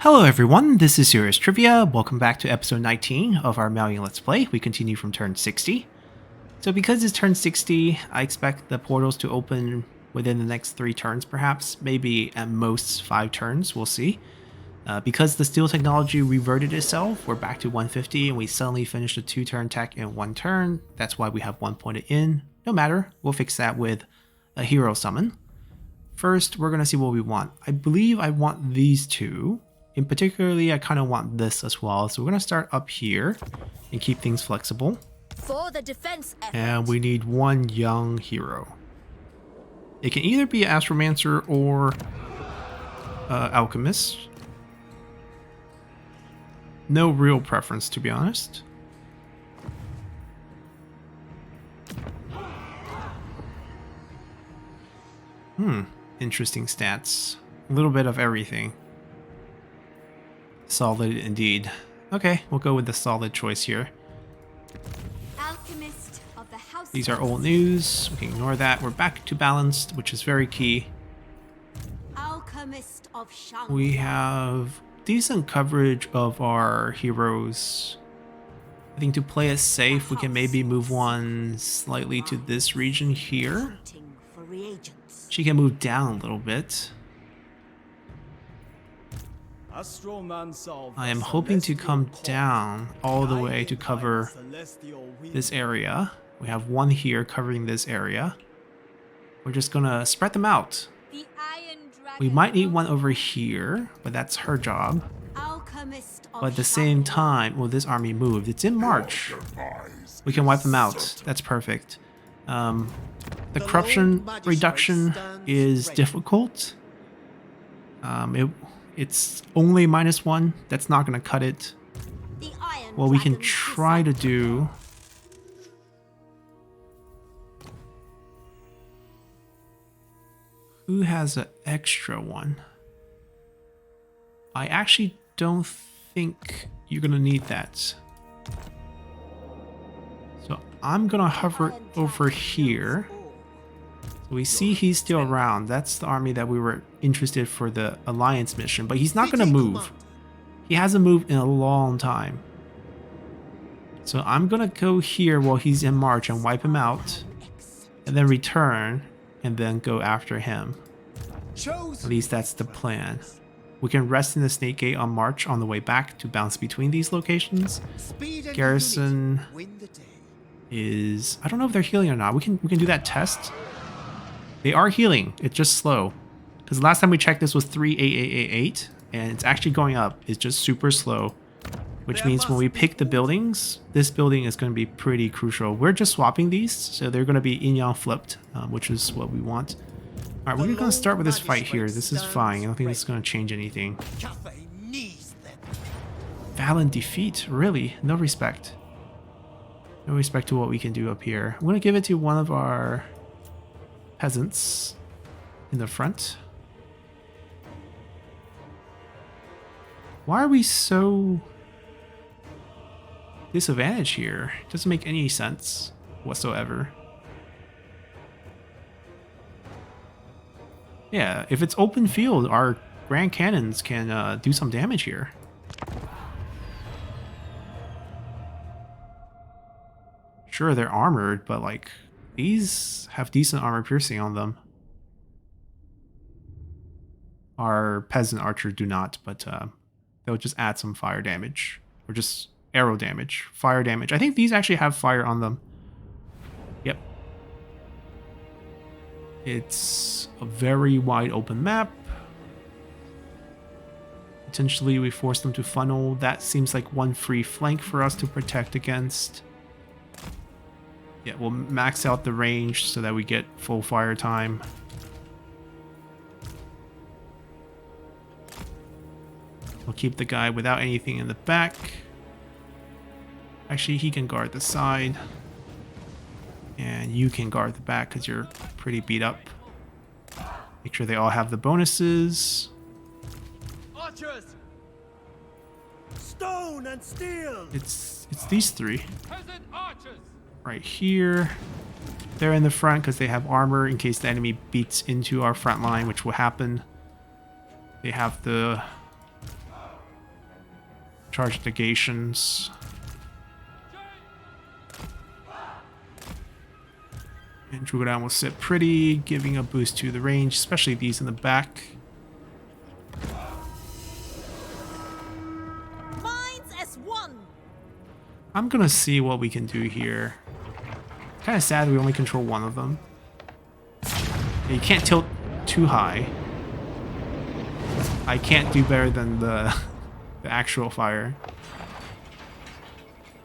Hello everyone, this is Serious Trivia. Welcome back to episode 19 of our Miao Ying Let's Play. We continue from turn 60. So because it's turn 60, I expect the portals to open within the next 3 turns perhaps, maybe at most 5 turns, we'll see. Because the steel technology reverted itself, we're back to 150 and we suddenly finished a 2-turn tech in 1 turn. That's why we have 1 pointed in. No matter, we'll fix that with a hero summon. First, we're going to see what we want. I believe I want these two. In particularly, I kind of want this as well. So we're going to start up here and keep things flexible. For the defense effort. And we need 1 young hero. It can either be Astromancer or Alchemist. No real preference, to be honest. Interesting stats. A little bit of everything. Solid indeed. Okay, we'll go with the solid choice here. Alchemist of the house. These are old news. We can ignore that. We're back to balanced, which is very key. Alchemist of Shang. We have decent coverage of our heroes. I think to play it safe, we can maybe move one slightly to this region here. She can move down a little bit. I am hoping to come down all the way to cover this area. We have 1 here covering this area. We're just gonna spread them out. We might need 1 over here, but that's her job. But at the same time, well, this army moved. It's in March. We can wipe them out. That's perfect. The corruption reduction is difficult. It's only -1. That's not going to cut it. What we can try to do... Who has an extra one? I actually don't think you're going to need that. So I'm going to hover over here. So we see he's still around. That's the army that we were interested for the Alliance mission, but he's not going to move. He hasn't moved in a long time. So I'm going to go here while he's in March and wipe him out, and then return, and then go after him. At least that's the plan. We can rest in the Snake Gate on March on the way back to bounce between these locations. Garrison is... I don't know if they're healing or not. We can do that test. They are healing. It's just slow. Because last time we checked, this was 38888, and it's actually going up. It's just super slow. Which means when we pick the buildings, this building is going to be pretty crucial. We're just swapping these, so they're going to be yin-yang flipped, which is what we want. Alright, we're going to start with this fight here. This is fine. I don't think this is going to change anything. Valiant defeat? Really? No respect. No respect to what we can do up here. I'm going to give it to one of our peasants in the front. Why are we so disadvantaged here? It doesn't make any sense whatsoever. Yeah, if it's open field, our grand cannons can do some damage here. Sure, they're armored, but like, these have decent armor piercing on them. Our peasant archers do not, but they'll just add some fire damage. Or just arrow damage. Fire damage. I think these actually have fire on them. Yep. It's a very wide open map. Potentially we force them to funnel. That seems like 1 free flank for us to protect against. Yeah, we'll max out the range so that we get full fire time. We'll keep the guy without anything in the back. Actually, he can guard the side. And you can guard the back because you're pretty beat up. Make sure they all have the bonuses. Archers! Stone and steel! It's these 3. Peasant archers! Right here. They're in the front because they have armor in case the enemy beats into our front line, which will happen. They have the Charge negations. And Drugodon will sit pretty, giving a boost to the range, especially these in the back. Mines S1. I'm gonna see what we can do here. Kind of sad we only control one of them. You can't tilt too high. I can't do better than the actual fire.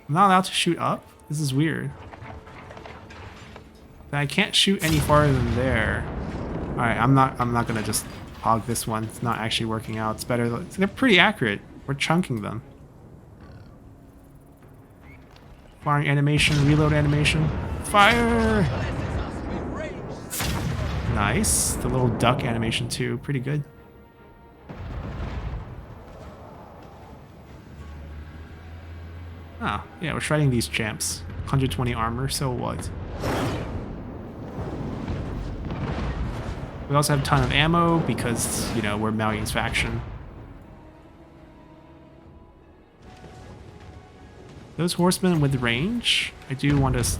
I'm not allowed to shoot up? This is weird. I can't shoot any farther than there. Alright, I'm not gonna just hog this one. It's not actually working out. It's better. They're pretty accurate. We're chunking them. Firing animation, reload animation. Fire! Nice. The little duck animation too. Pretty good. Oh, yeah, we're shredding these champs. 120 armor, so what? We also have a ton of ammo because, you know, we're Miao Ying's faction. Those horsemen with range, I do want to...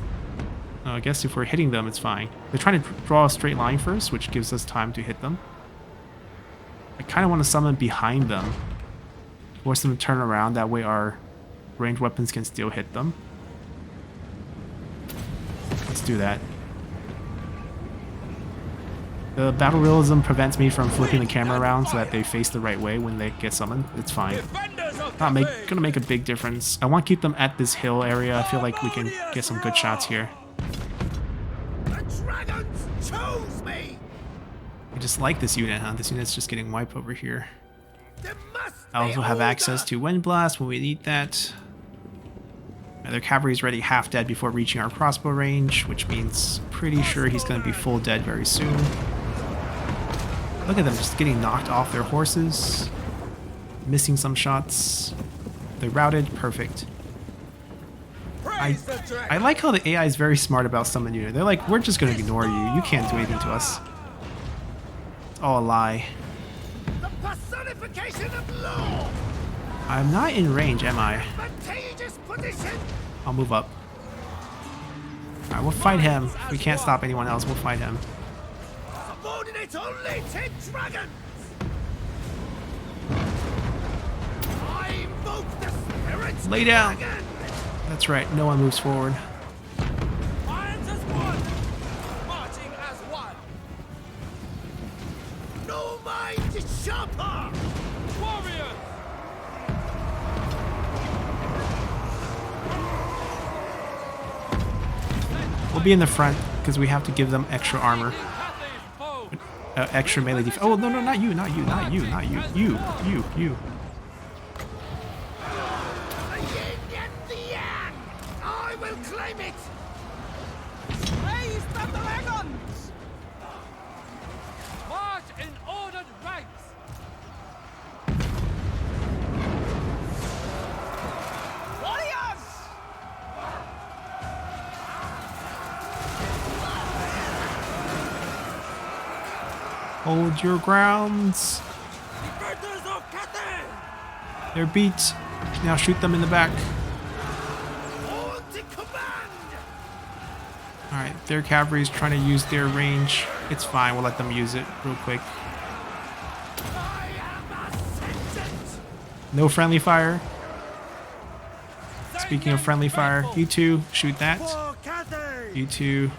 I guess if we're hitting them, it's fine. They're trying to draw a straight line first, which gives us time to hit them. I kind of want to summon behind them. Force them to turn around, that way our ranged weapons can still hit them. Let's do that. The battle realism prevents me from flipping the camera around so that they face the right way when they get summoned. It's fine. Not gonna make a big difference. I want to keep them at this hill area. I feel like we can get some good shots here. The dragons chose me. I just like this unit, huh? This unit's just getting wiped over here. There must I also be have order. access to Wind Blast when we need that. Their cavalry's already half dead before reaching our crossbow range, which means pretty sure he's going to be full dead very soon. Look at them just getting knocked off their horses. Missing some shots. They're routed. Perfect. Praise the dragon. I like how the AI is very smart about summon unit. They're like, we're just going to ignore you. You can't do anything to us. It's all a lie. The personification of law. I'm not in range, am I? Advantageous position. I'll move up. Alright, we'll fight him. If we can't stop anyone else, we'll fight him. Subordinate only to dragons. I invoke the spirits. Lay down. Dragon. That's right, no one moves forward. Minds as one. Marching as one. No mind is sharper. Warriors. We'll be in the front because we have to give them extra armor. Extra melee defense. Oh, no, no, not you, not you, not you, not you. You. The yin and the yang. I will claim it. Raise the dragons. March in ordered ranks. Warriors. Hold your grounds. Defenders of Khazag. They're beat. Now shoot them in the back. All to command. Alright, their cavalry's trying to use their range. It's fine, we'll let them use it real quick. I am ascendant. No friendly fire. Speaking of friendly fire, you two, shoot that. For Khazag. You two.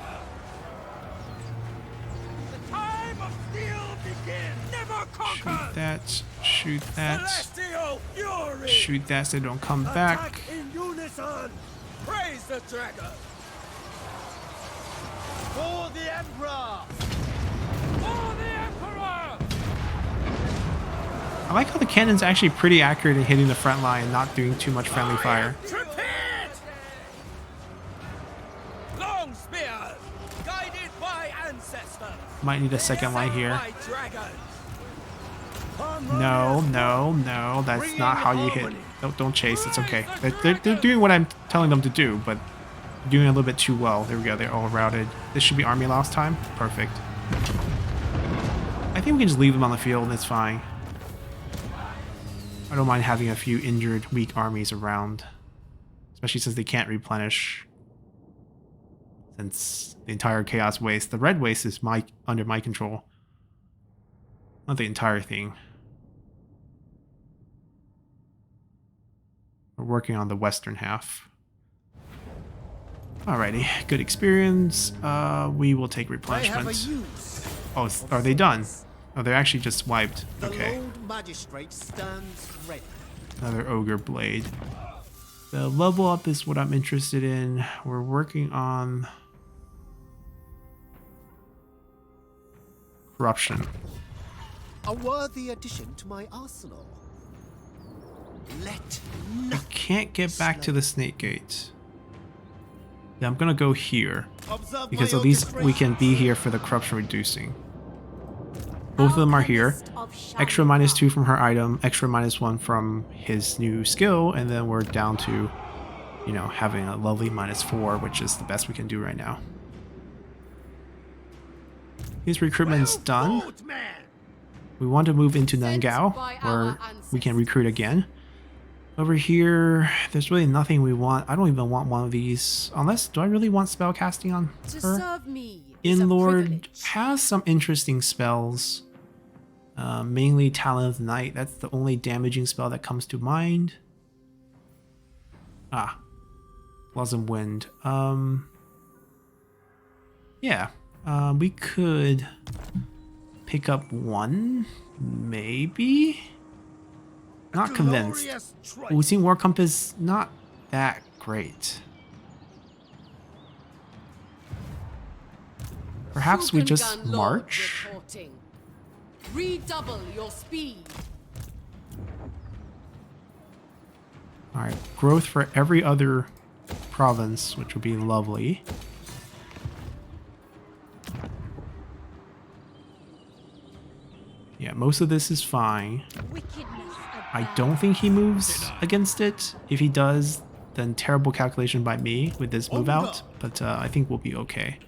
The time of steel begins. Never Shoot conquer. that. Shoot that. Celestial fury. Shoot that so they don't come back. Attack in unison. Praise the dragon. For the emperor. For the emperor. I like how the cannon's actually pretty accurate in hitting the front line and not doing too much friendly fire. Prepared. Long spears, guided by ancestors. Might need a second line here. By dragons. No, that's not how you hit. Don't chase, it's okay. They're doing what I'm telling them to do, but doing a little bit too well. There we go, they're all routed. This should be army loss time. Perfect. I think we can just leave them on the field and it's fine. I don't mind having a few injured, weak armies around. Especially since they can't replenish. Since the entire Chaos Waste. The Red Waste is under my control. Not the entire thing. We're working on the western half. Alrighty, good experience. We will take replenishment. Oh, are they done? Oh, they're actually just wiped. Okay. The Lord Magistrate stands ready. Another Ogre Blade. The level up is what I'm interested in. We're working on corruption. A worthy addition to my arsenal. Let I nothing can't get back to the Snake Gate. Yeah, I'm gonna go here. Because at least we can be here for the corruption reducing. Both of them are here. Extra -2 from her item, extra -1 from his new skill, and then we're down to, you know, having a lovely -4, which is the best we can do right now. His recruitment's done. We want to move into Nangao, where we can recruit again. Over here, there's really nothing we want. I don't even want one of these. Unless, do I really want spellcasting on her? Inlord has some interesting spells. Mainly Talon of the Night. That's the only damaging spell that comes to mind. Ah. Blossom Wind. Yeah. We could pick up one, maybe? Not convinced. We've seen War Compass, not that great. Perhaps we just march? Redouble your speed. Alright, growth for every other province, which would be lovely. Yeah, most of this is fine. I don't think he moves against it. If he does, then terrible calculation by me with this move out, but I think we'll be okay.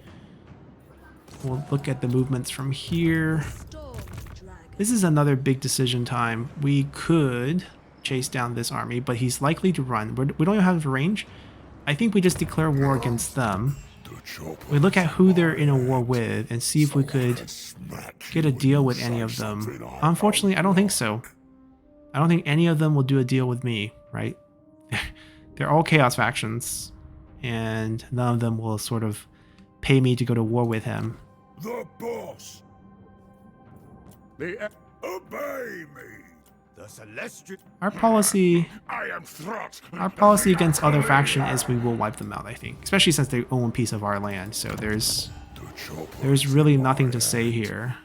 We'll look at the movements from here. This is another big decision time. We could chase down this army, but he's likely to run. We don't even have range. I think we just declare war against them. We look at who they're in a war with and see if we could get a deal with any of them. Unfortunately, I don't think so. I don't think any of them will do a deal with me, right? They're all Chaos factions, and none of them will sort of pay me to go to war with him. The boss. Obey me. The celestial. Our policy against other faction is we will wipe them out, I think. Especially since they own a piece of our land, so there's really nothing to say here.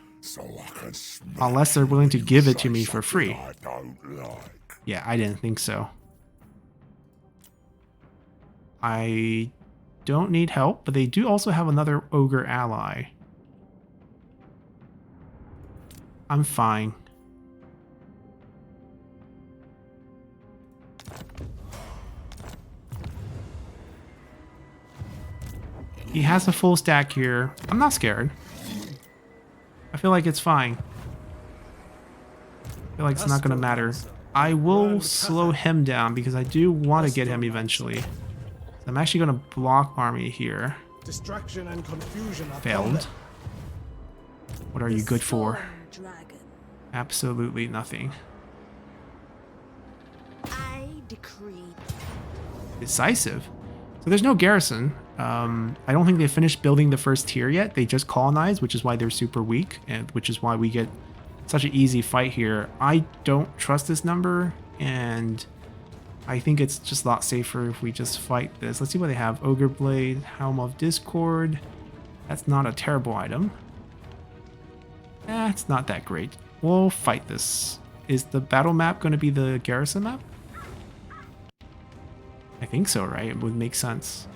Unless they're willing to give it to me for free. Yeah, I didn't think so. I don't need help, but they do also have another ogre ally. I'm fine. He has a full stack here. I'm not scared. I feel like it's fine. I feel like it's not going to matter. I will slow him down because I do want to get him eventually. I'm actually going to block army here. Distraction and confusion are Failed. What are you good for? Absolutely nothing. I decree. Decisive. So there's no garrison. I don't think they finished building the first tier yet. They just colonized, which is why they're super weak, and which is why we get such an easy fight here. I don't trust this number, and I think it's just a lot safer if we just fight this. Let's see what they have. Ogre Blade, Helm of Discord. That's not a terrible item. It's not that great. We'll fight this. Is the battle map going to be the garrison map? I think so, right? It would make sense.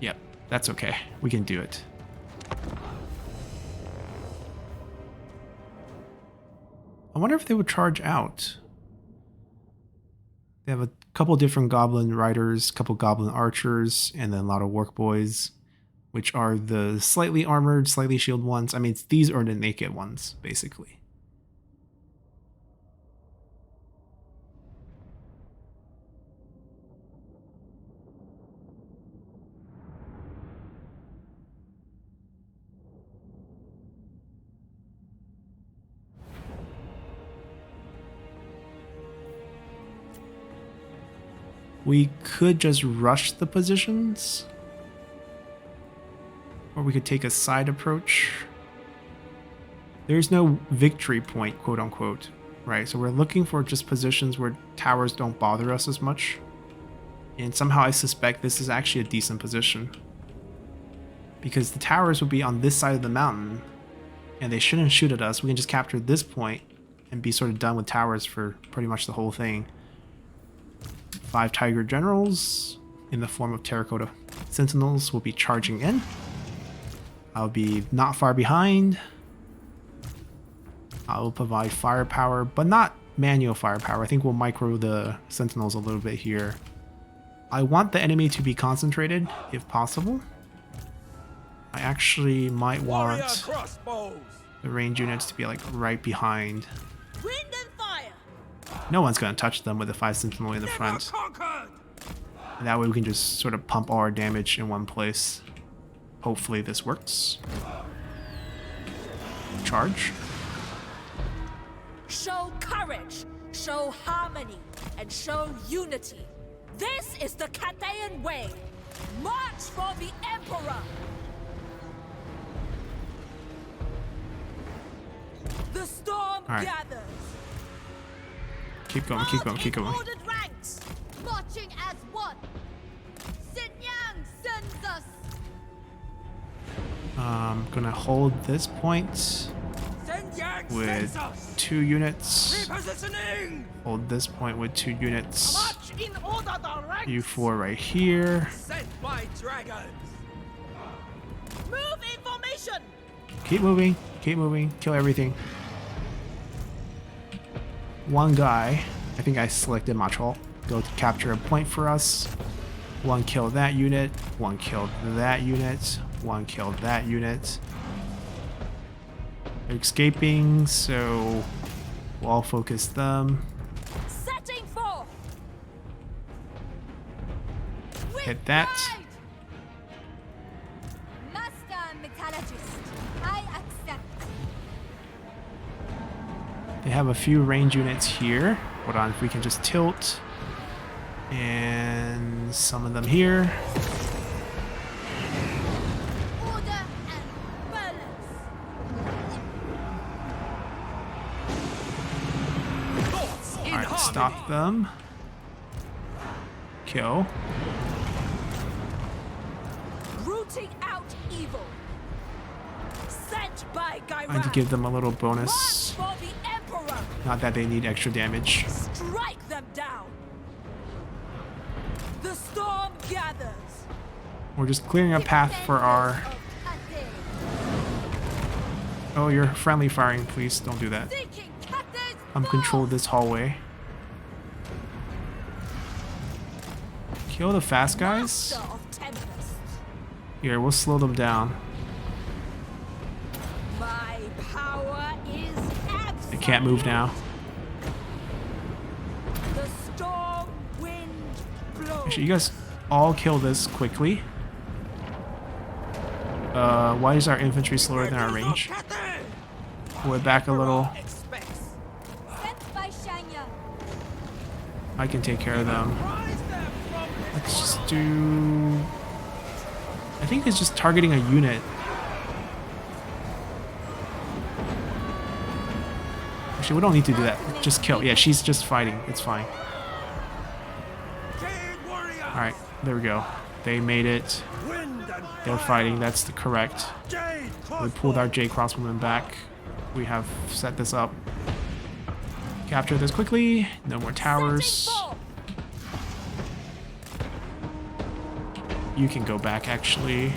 Yep, that's okay. We can do it. I wonder if they would charge out. They have a couple different goblin riders, couple goblin archers, and then a lot of work boys, which are the slightly armored, slightly shielded ones. I mean, these are the naked ones, basically. We could just rush the positions. Or we could take a side approach. There's no victory point, quote unquote. Right, so we're looking for just positions where towers don't bother us as much. And somehow I suspect this is actually a decent position. Because the towers will be on this side of the mountain. And they shouldn't shoot at us. We can just capture this point and be sort of done with towers for pretty much the whole thing. 5 Tiger Generals in the form of terracotta sentinels will be charging in. I'll be not far behind. I will provide firepower, but not manual firepower. I think we'll micro the sentinels a little bit here. I want the enemy to be concentrated, if possible. I actually might want the range units to be like right behind. Wind and fire. No one's going to touch them with the 5 sentinel in the front. And that way we can just sort of pump all our damage in one place. Hopefully this works. Charge. Show courage, show harmony, and show unity. This is the Katayan way. March for the Emperor. The storm gathers. Keep going, keep going, keep going. Ordered ranks, marching as one. Sinyang sends us. I'm gonna hold this point with 2 units. Hold this point with 2 units. March in order the ranks. You 4 right here. Sent by dragons. Move in formation. Keep moving, kill everything. 1 guy, I think I selected Machol, go to capture a point for us. 1 kill that unit, 1 killed that unit, 1 killed that unit. They're escaping, so we'll all focus them. Setting forth. Hit that. Master metallurgist, I accept. They have a few range units here. Hold on, if we can just tilt. And some of them here. Order and balance. Alright, stop them. Kill. Rooting out evil. Sent by Gyra. I need to give them a little bonus. March for the Emperor. Not that they need extra damage. Strike them down. The storm gathers. We're just clearing a path for our... Oh, you're friendly firing. Please don't do that. Control this hallway. Kill the fast guys. Here, we'll slow them down. My power is absolute. They can't move now. The storm wind blows. Actually, you guys all kill this quickly. Why is our infantry slower than our range? Pull it back a little. I can take care of them. Let's just do... I think it's just targeting a unit. Actually, we don't need to do that. Just kill. Yeah, she's just fighting. It's fine. Alright, there we go. They made it. They're fighting. That's the correct. We pulled our Jade Crossbowmen back. We have set this up. Capture this quickly. No more towers. You can go back, actually.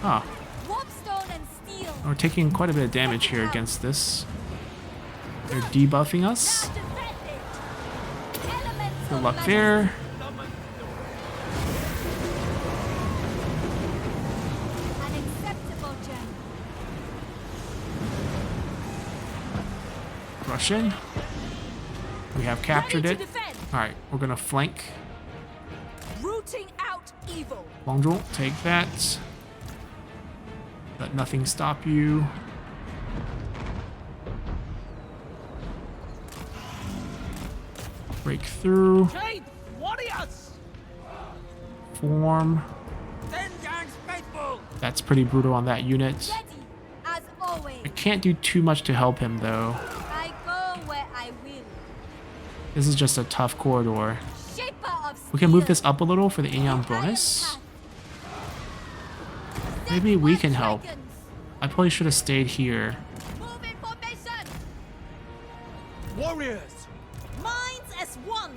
Ah. We're taking quite a bit of damage here against this. They're debuffing us. Good luck there. Rush in. We have captured it. Alright, we're gonna flank. Rooting out evil. Longdrel, take that. Let nothing stop you. Break through. Trade warriors! Form. That's pretty brutal on that unit. Ready, as always. I can't do too much to help him though. I go where I will. This is just a tough corridor. Shaper of We can move this steel. up a little for the Aeon bonus. Maybe we can help. I probably should have stayed here. Move in formation. Warriors! Minds as one.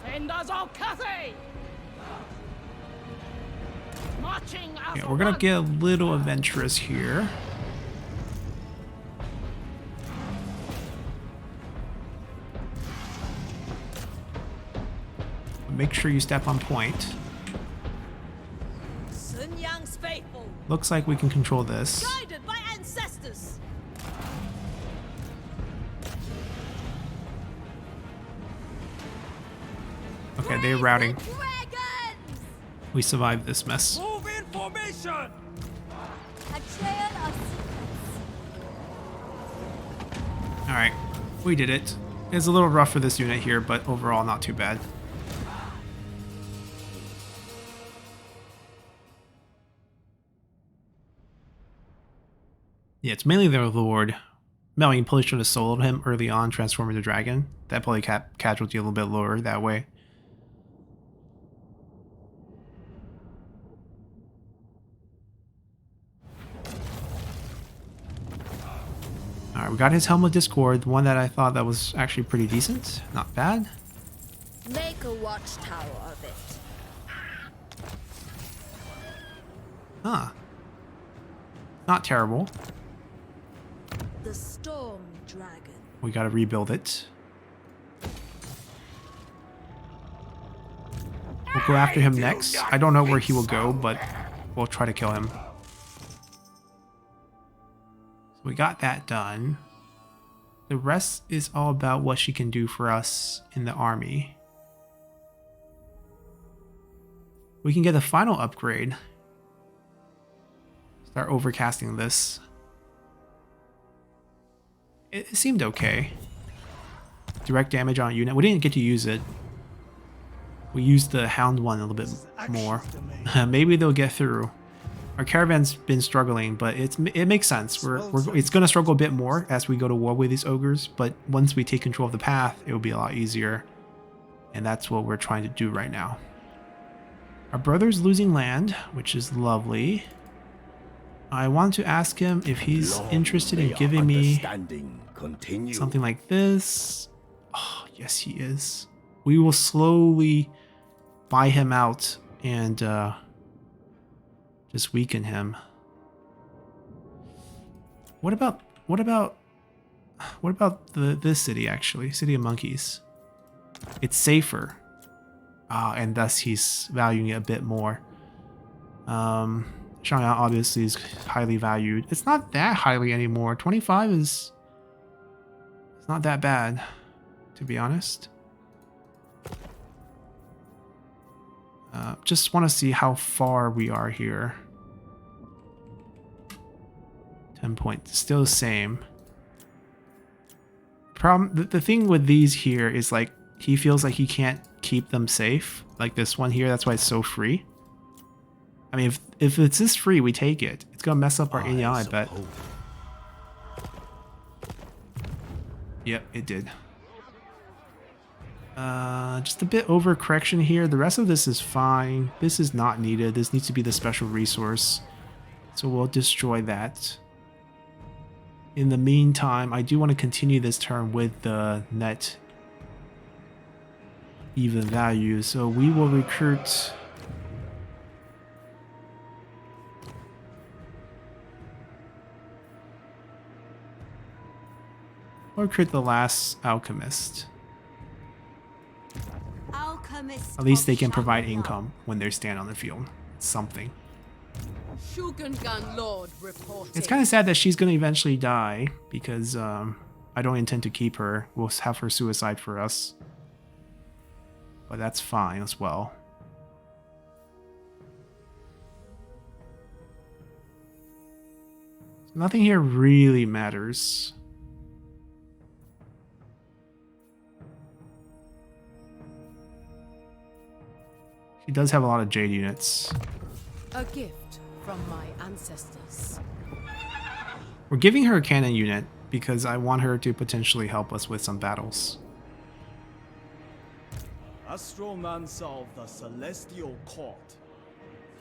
Defenders of Cathay! Marching as Yeah, a we're gonna one. get a little adventurous here. Make sure you step on point. Sun Yang's faithful. Looks like we can control this. Guided by ancestors. Okay, they're routing. Dragons. We survived this mess. Move in formation! A trail of secrets. Alright, we did it. It's a little rough for this unit here, but overall not too bad. Yeah, it's mainly their lord. Miao Ying probably should have soloed him early on, transforming the dragon. That probably kept casualty a little bit lower that way. Alright, we got his Helm of Discord, the one that I thought that was actually pretty decent. Not bad. Make a watchtower of it. Huh. Not terrible. The storm dragon. We gotta rebuild it. We'll go after him next. I don't know where he will go, but we'll try to kill him. So we got that done. The rest is all about what she can do for us in the army. We can get the final upgrade. Start overcasting this. It seemed okay. Direct damage on a unit. We didn't get to use it. We used the Hound one a little bit more. Maybe they'll get through. Our caravan's been struggling, but it makes sense. It's going to struggle a bit more as we go to war with these ogres, but once we take control of the path, it will be a lot easier. And that's what we're trying to do right now. Our brother's losing land, which is lovely. I want to ask him if he's interested in giving me something like this. Oh, yes, he is. We will slowly buy him out and just weaken him. What about this city actually? City of Monkeys. It's safer. And thus he's valuing it a bit more. Shanghai obviously is highly valued. It's not that highly anymore. 25 is... It's not that bad, to be honest. Just want to see how far we are here. 10 points. Still the same. The thing with these here is like, he feels like he can't keep them safe. Like this one here, that's why it's so free. I mean, if it's this free, we take it. It's gonna mess up our AI, I bet. Yep, it did. Just a bit overcorrection here. The rest of this is fine. This is not needed. This needs to be the special resource. So we'll destroy that. In the meantime, I do want to continue this turn with the net even value. So we will recruit... Or recruit the last alchemist. At least they can provide income when they stand on the field. Something. It's kind of sad that she's going to eventually die because I don't intend to keep her. We'll have her suicide for us. But that's fine as well. Nothing here really matters. He does have a lot of Jade units. A gift from my ancestors. We're giving her a cannon unit because I want her to potentially help us with some battles. Astroman solved the celestial court.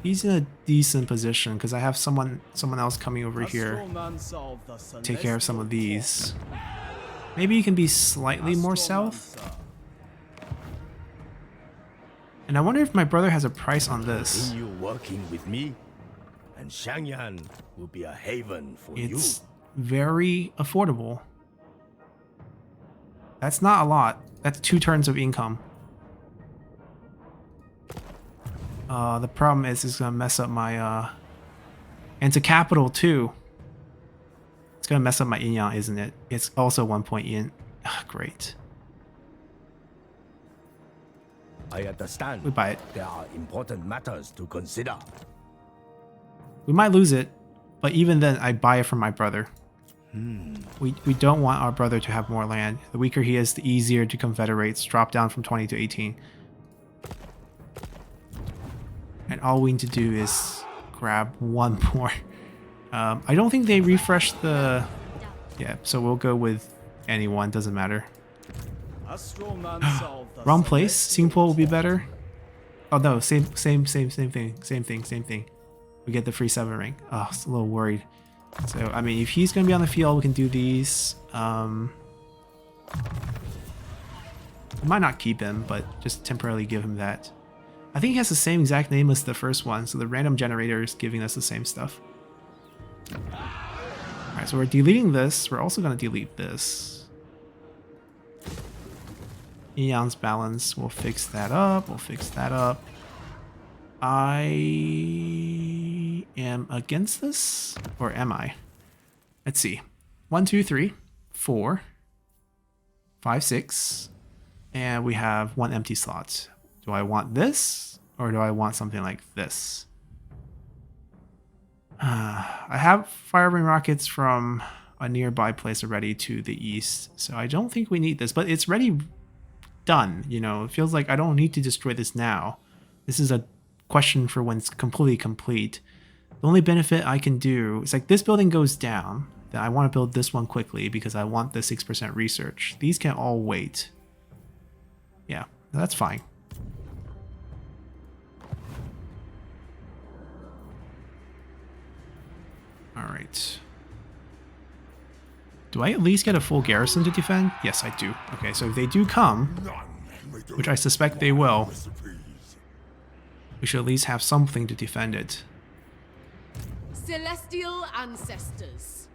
He's in a decent position because I have someone else coming over here to take care of some of these. Maybe you can be slightly more south. And I wonder if my brother has a price on this. You working with me, and Xiangyan will be a haven for you. It's very affordable. That's not a lot. That's 2 turns of income. The problem is it's gonna mess up my and it's a capital too. It's gonna mess up my yin yang, isn't it? It's also 1 point yin. Great. I understand. We buy it. There are important matters to consider. We might lose it, but even then I buy it from my brother. We don't want our brother to have more land. The weaker he is, the easier to confederates. Drop down from 20 to 18. And all we need to do is grab 1 more. I don't think they refreshed the... Yeah, so we'll go with anyone, doesn't matter. Wrong place? Singapore will be better. Oh no, same thing. Same thing. We get the free 7 rank. Oh, I was a little worried. So, I mean, if he's gonna be on the field, we can do these. We might not keep him, but just temporarily give him that. I think he has the same exact name as the first one, so the random generator is giving us the same stuff. Alright, so we're deleting this. We're also going to delete this. Eon's balance. We'll fix that up. I am against this? Or am I? Let's see. 1, 2, 3, 4, 5, 6. And we have 1 empty slot. Do I want this, or do I want something like this? I have fire ring rockets from a nearby place already to the east, so I don't think we need this, but it's already done, you know? It feels like I don't need to destroy this now. This is a question for when it's completely complete. The only benefit I can do is like this building goes down, then I want to build this one quickly because I want the 6% research. These can all wait. Yeah, that's fine. Alright. Do I at least get a full garrison to defend? Yes, I do. Okay, so if they do come, which I suspect they will, we should at least have something to defend it. Celestial ancestors.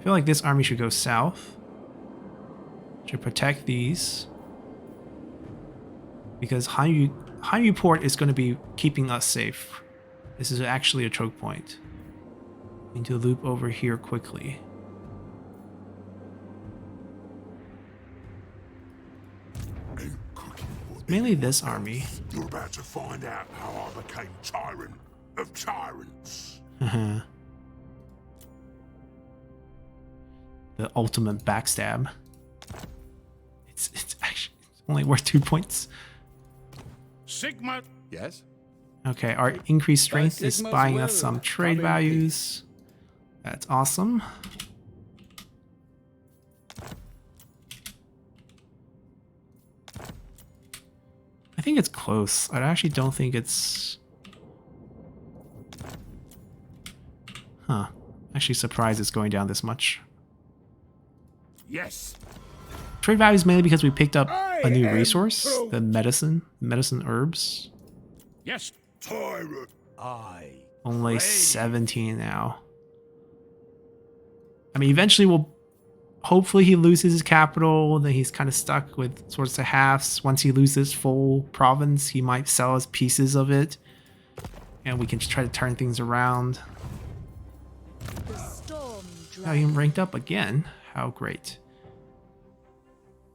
I feel like this army should go south. Should protect these. Because Hanyu Port is going to be keeping us safe. This is actually a choke point. Need to loop over here quickly. Mainly this army. You're about to find out how I became tyrant of tyrants. The ultimate backstab. It's actually only worth 2 points. Sigma. Yes. Okay, our increased strength is buying us some trade values. That's awesome. I think it's close. I actually don't think it's... Huh. Actually surprised it's going down this much. Yes. Trade value is mainly because we picked up a new resource, the medicine herbs. Yes, tyrant. Only 17 now. I mean, eventually we'll... Hopefully he loses his capital, then he's kind of stuck with sorts of halves. Once he loses full province, he might sell us pieces of it. And we can just try to turn things around. Now he ranked up again. How great.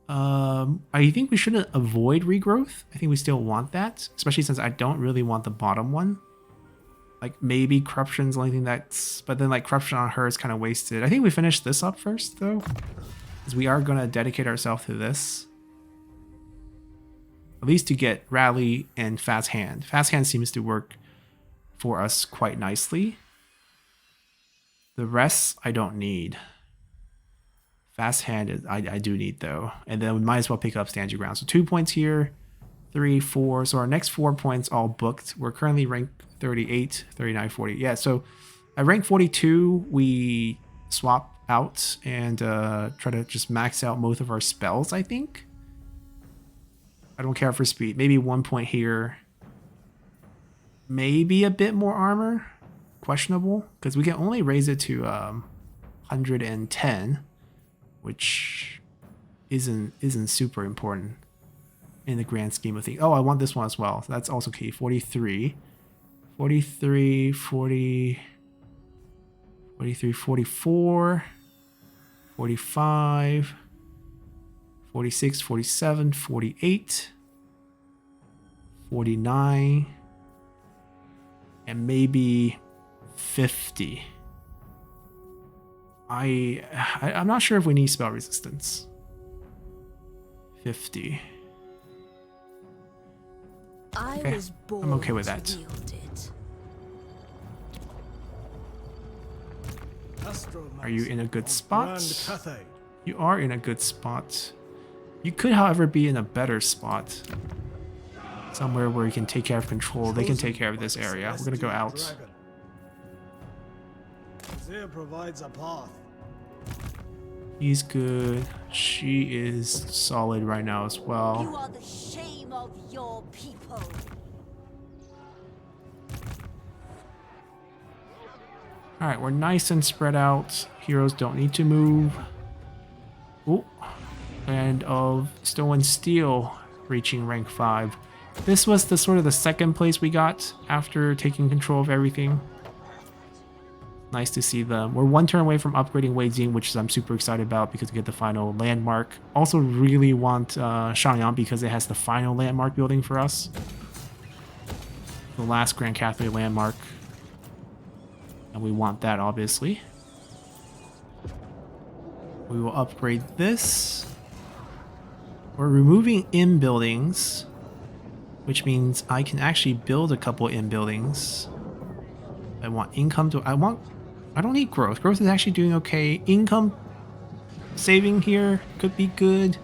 I think we shouldn't avoid regrowth. I think we still want that, especially since I don't really want the bottom one. Like maybe corruption's the only thing that's, but then like corruption on her is kind of wasted. I think we finish this up first though, because we are going to dedicate ourselves to this. At least to get rally and fast hand. Fast hand seems to work for us quite nicely. The rest I don't need. Fast hand is, I do need though. And then we might as well pick up stand your ground. So 2 points here, 3, 4. So our next 4 points all booked. We're currently ranked 38, 39, 40. Yeah, so at rank 42, we swap out and try to just max out most of our spells, I think. I don't care for speed. Maybe 1 point here. Maybe a bit more armor. Questionable. Because we can only raise it to 110. Which isn't super important in the grand scheme of things. Oh, I want this one as well. So that's also key. 43. 43, 40... 43, 44... 45... 46, 47, 48... 49... and maybe 50. I'm not sure if we need spell resistance. 50. Okay, I'm okay with that. Are you in a good spot? You are in a good spot. You could, however, be in a better spot. Somewhere where you can take care of control. They can take care of this area. We're gonna go out. Khazag provides a path. He's good. She is solid right now as well. You are the shame of your people. Alright, we're nice and spread out. Heroes don't need to move. Oh, and of Stone and Steel reaching rank 5. This was the sort of the second place we got after taking control of everything. Nice to see them. We're 1 turn away from upgrading Wei Jing, which I'm super excited about because we get the final landmark. Also really want Shangyang because it has the final landmark building for us. The last Grand Catholic landmark. And we want that, obviously. We will upgrade this. We're removing inn buildings, which means I can actually build a couple inn buildings. I want income to... I don't need growth. Growth is actually doing okay. Income saving here could be good.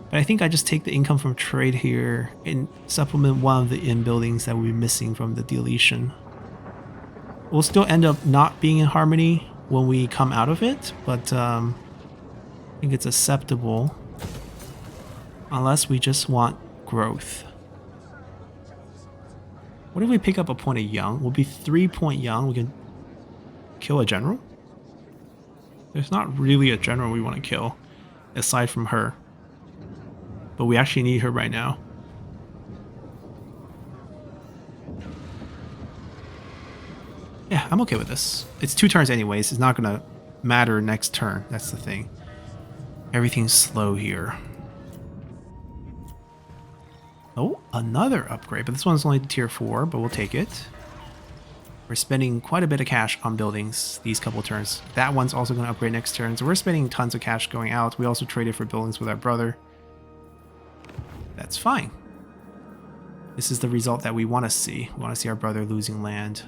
But I think I just take the income from trade here and supplement one of the inn buildings that we'll be missing from the deletion. We'll still end up not being in harmony when we come out of it, but I think it's acceptable. Unless we just want growth. What if we pick up a point of young? We'll be 3 point young. We can kill a general? There's not really a general we want to kill, aside from her. But we actually need her right now. Yeah, I'm okay with this. It's 2 turns anyways. It's not going to matter next turn. That's the thing. Everything's slow here. Oh, another upgrade. But this one's only tier 4, but we'll take it. We're spending quite a bit of cash on buildings these couple turns. That one's also going to upgrade next turn. So we're spending tons of cash going out. We also traded for buildings with our brother. That's fine. This is the result that we want to see. We want to see our brother losing land.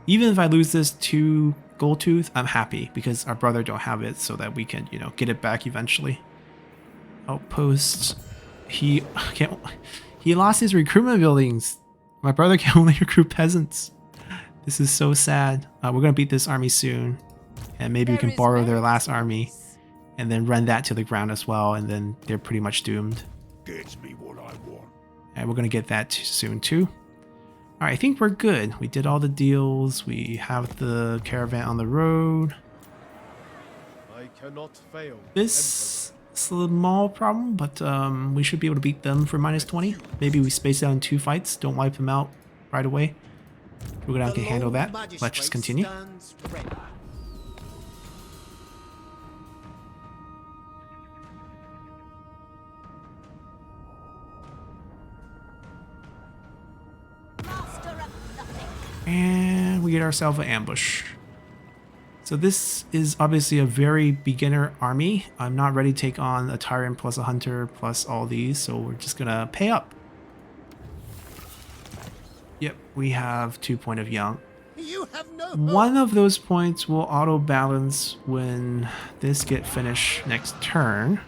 Even if I lose this to Gold Tooth, I'm happy because our brother don't have it so that we can, you know, get it back eventually. Outposts. He lost his recruitment buildings. My brother can only recruit peasants. This is so sad. We're going to beat this army soon. And maybe we can borrow their last army and then run that to the ground as well. And then they're pretty much doomed. Gets me what I want. And we're going to get that soon too. All right, I think we're good. We did all the deals. We have the caravan on the road. I cannot fail. This is a small problem, but we should be able to beat them for -20. Maybe we space out in 2 fights. Don't wipe them out right away. We're gonna have to handle that. Let's just continue. And we get ourselves an ambush. So this is obviously a very beginner army. I'm not ready to take on a tyrant plus a hunter plus all these, so we're just gonna pay up. We have 2 point of Young. You have no One of those points will auto balance when this get finished next turn.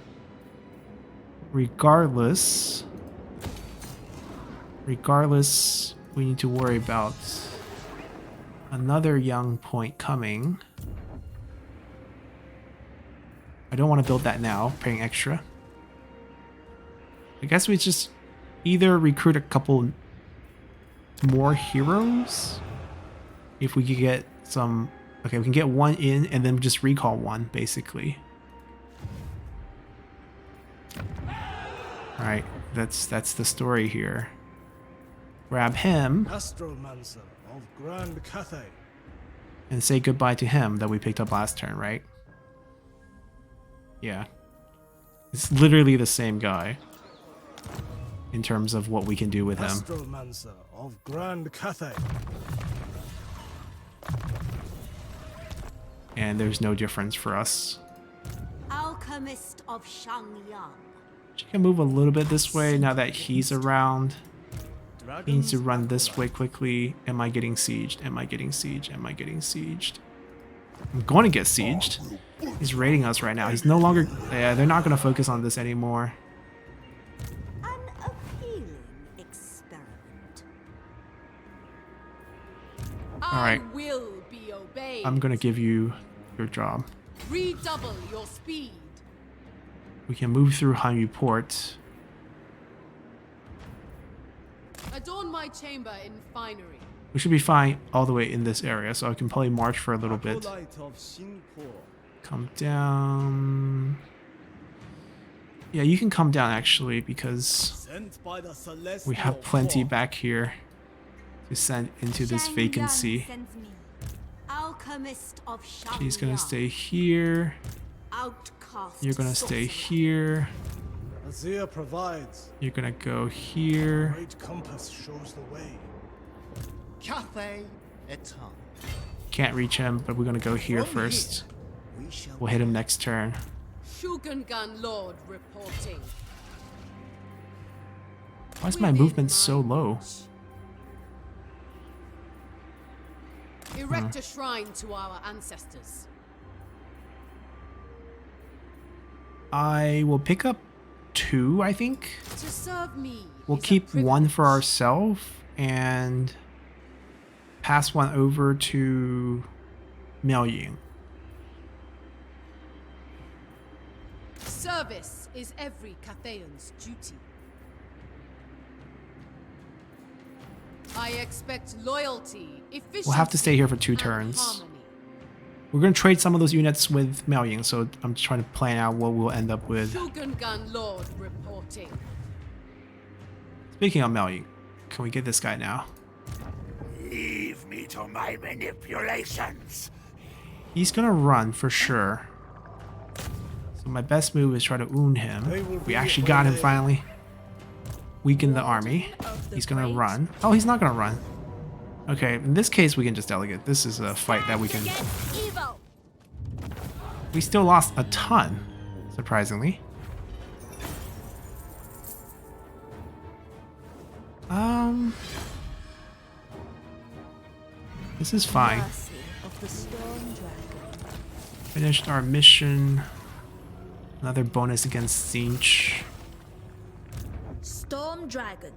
Regardless, we need to worry about another Young point coming. I don't want to build that now, paying extra. I guess we just either recruit a couple more heroes. If we could get some... Okay, we can get one in and then just recall one, basically. Alright, that's the story here. Grab him Astromancer of Grand Cathay. and say goodbye to him that we picked up last turn, right? Yeah. It's literally the same guy in terms of what we can do with him. Astromancer of Grand Cathay. And there's no difference for us. Alchemist of Shangyang. She can move a little bit this way now that he's around. He needs to run this way quickly. Am I getting sieged? Am I getting sieged? Am I getting sieged? I'm going to get sieged. He's raiding us right now. He's no longer... Yeah, they're not going to focus on this anymore. An appealing experiment. Alright. I will be obeyed. I'm going to give you your job. Redouble your speed. We can move through Hanyu Port. Adorn my chamber in finery. We should be fine all the way in this area, so I can probably march for a little bit. Acolyte of Xingpo. Come down. Yeah, you can come down actually, because Sent by the celestial we have plenty core. back here to send into this vacancy. Alchemist of Shangyang. She's gonna stay here. Outcast. You're gonna stay sorcerer. here. Azir provides. You're gonna go here. Great compass shows the way. Cathay etan. Can't reach him, but we're gonna go here first. We shall We'll hit him next turn. Shugengan Lord reporting. Why is my movement so low? Erect a shrine to our ancestors. I will pick up 2, I think. To serve me. We'll is a keep 1 for privilege. ourselves and pass 1 over to Miao Ying. Service is every Cathayan's duty. I expect loyalty, efficiency, We'll have to stay here for 2 and turns. harmony. We're going to trade some of those units with Miao Ying, so I'm just trying to plan out what we'll end up with. Shugengan Lord reporting. Speaking of Miao Ying, can we get this guy now? Leave me to my manipulations. He's going to run for sure. So my best move is try to wound him. We actually got him finally. Weaken the army. He's going to run. Oh, he's not going to run. Okay, in this case, we can just delegate. This is a fight that we can... Against evil. We still lost a ton, surprisingly. This is fine. Mercy of the Storm Dragon. Finished our mission. Another bonus against Zinch. Storm Dragon.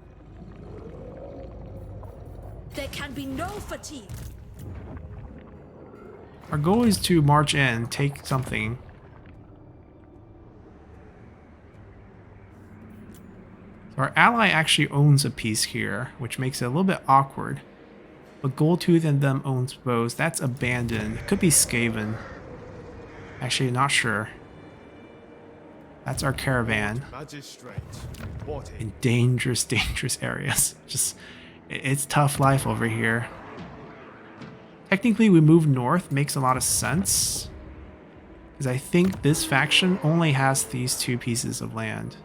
There can be no fatigue. Our goal is to march in, take something. So our ally actually owns a piece here, which makes it a little bit awkward. But Goldtooth and them owns bows. That's abandoned. It could be Skaven. Actually, not sure. That's our caravan. Magistrate. Reporting. In dangerous, dangerous areas. Just, it's tough life over here. Technically, we move north. Makes a lot of sense. Because I think this faction only has these 2 pieces of land.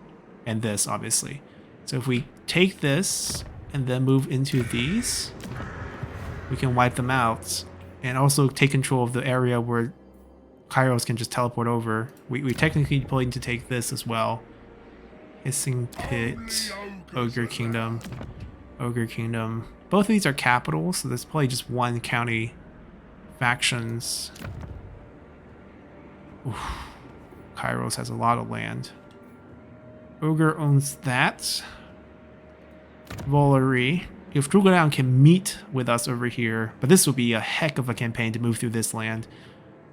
And this, obviously. So if we take this and then move into these, we can wipe them out. And also take control of the area where Kairos can just teleport over. We technically probably need to take this as well. Hissing Pit, Ogre Kingdom. Ogre Kingdom. Both of these are capitals, so there's probably just one county factions. Oof. Kairos has a lot of land. Ogre owns that. Valerie. If Drugadown can meet with us over here, but this will be a heck of a campaign to move through this land.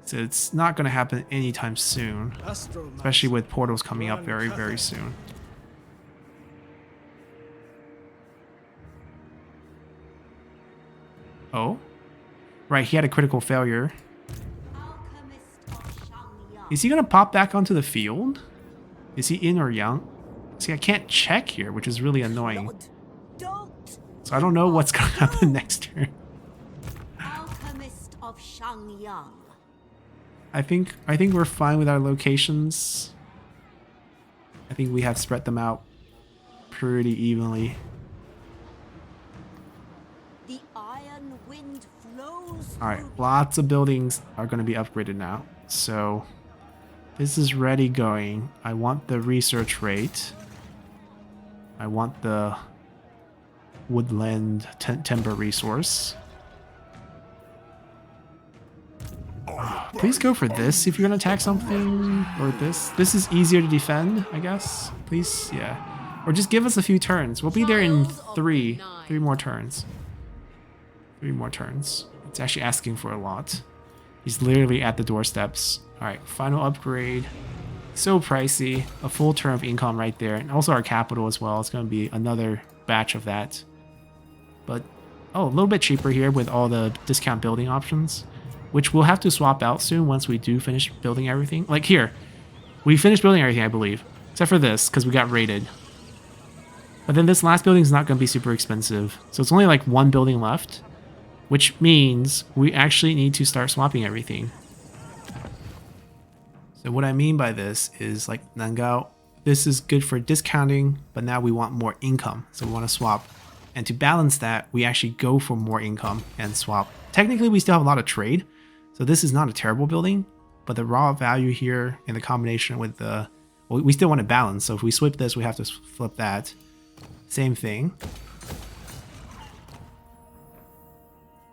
So it's not going to happen anytime soon. Especially with portals coming up very, very soon. Oh? Right, he had a critical failure. Is he going to pop back onto the field? Is he in or young? See, I can't check here, which is really annoying. So I don't know what's going to happen next turn. Alchemist of Shangyang. I think we're fine with our locations. I think we have spread them out pretty evenly. The iron wind flows. All right, lots of buildings are going to be upgraded now. So this is ready going. I want the research rate. I want the woodland timber resource. Please go for this if you're gonna attack something, or this. This is easier to defend, I guess. Please, yeah. Or just give us a few turns. We'll be there in three more turns. 3 more turns. It's actually asking for a lot. He's literally at the doorsteps. All right, final upgrade. So pricey. A full turn of income right there, and also our capital as well. It's gonna be another batch of that. But oh, a little bit cheaper here with all the discount building options, which we'll have to swap out soon once we do finish building everything. Like here, we finished building everything, I believe, except for this because we got raided. But then this last building is not going to be super expensive, so it's only like 1 building left, which means we actually need to start swapping everything. So what I mean by this is like Nangao, this is good for discounting, but now we want more income, so we want to swap. And to balance that, we actually go for more income and swap. Technically, we still have a lot of trade, so this is not a terrible building, but the raw value here in the combination with the... Well, we still want to balance, so if we flip this, we have to flip that. Same thing.